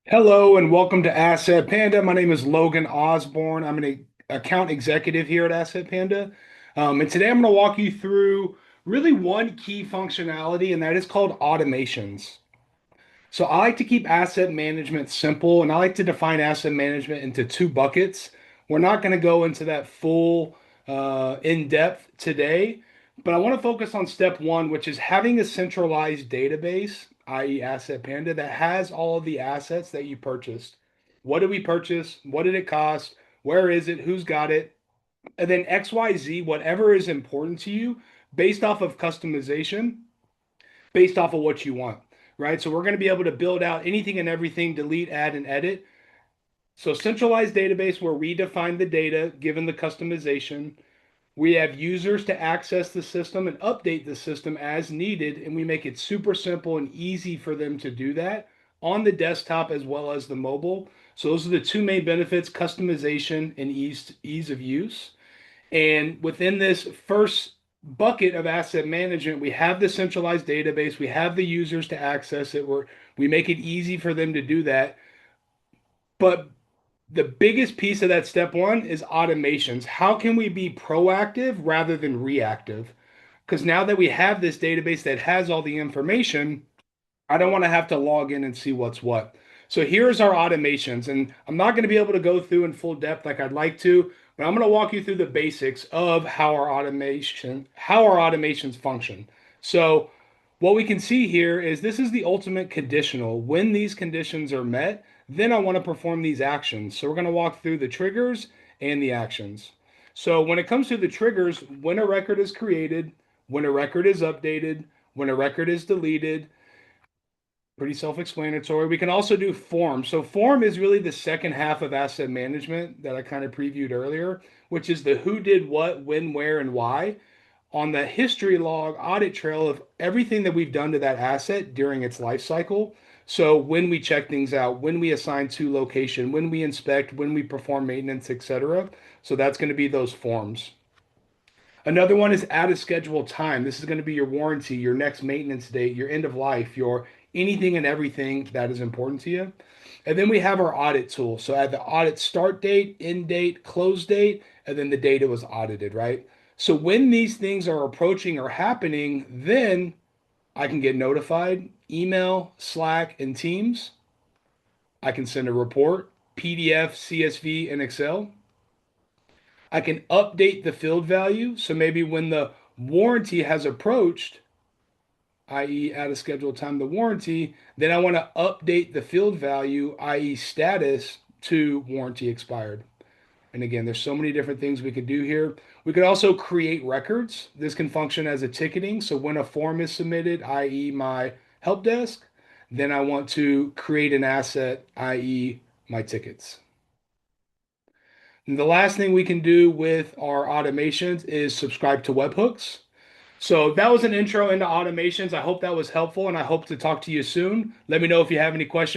Hello and welcome to Asset Panda. My name is Logan Osborne. I'm an account executive here at Asset Panda. And today I'm going to walk you through really one key functionality, and that is called automations. So I like to keep asset management simple, and I like to define asset management into two buckets. We're not going to go into that full in depth today, but I want to focus on step one, which is having a centralized database, i.e., Asset Panda, that has all of the assets that you purchased. What did we purchase? What did it cost? Where is it? Who's got it? And then XYZ, whatever is important to you, based off of customization, based off of what you want, right? So we're going to be able to build out anything and everything, delete, add, and edit. So centralized database where we define the data given the customization. We have users to access the system and update the system as needed, and we make it super simple and easy for them to do that on the desktop as well as the mobile. So those are the two main benefits, customization and ease of use. And within this first bucket of asset management, we have the centralized database, we have the users to access it, we make it easy for them to do that. But the biggest piece of that step one is automations. How can we be proactive rather than reactive? Because now that we have this database that has all the information, I don't want to have to log in and see what's what. So here's our automations, and I'm not going to be able to go through in full depth like I'd like to, but I'm going to walk you through the basics of how our automations function. So what we can see here is this is the ultimate conditional. When these conditions are met, then I want to perform these actions. So we're going to walk through the triggers and the actions. So when it comes to the triggers, when a record is created, when a record is updated, when a record is deleted, pretty self-explanatory. We can also do form. So form is really the second half of asset management that I kind of previewed earlier, which is the who did what, when, where, and why on the history log audit trail of everything that we've done to that asset during its life cycle. So when we check things out, when we assign to location, when we inspect, when we perform maintenance, etc. So that's going to be those forms. Another one is add a scheduled time. This is going to be your warranty, your next maintenance date, your end of life, your anything and everything that is important to you. And then we have our audit tool. So add the audit start date, end date, close date, and then the date it was audited, right? So when these things are approaching or happening, then I can get notified, email, Slack, and Teams. I can send a report, PDF, CSV, and Excel. I can update the field value. So maybe when the warranty has approached, i.e., at a scheduled time, the warranty, then I want to update the field value, i.e., status, to warranty expired. And again, there's so many different things we could do here. We could also create records. This can function as a ticketing. So when a form is submitted, i.e., my help desk, then I want to create an asset, i.e., my tickets. And the last thing we can do with our automations is subscribe to webhooks. So that was an intro into automations. I hope that was helpful, and I hope to talk to you soon. Let me know if you have any questions.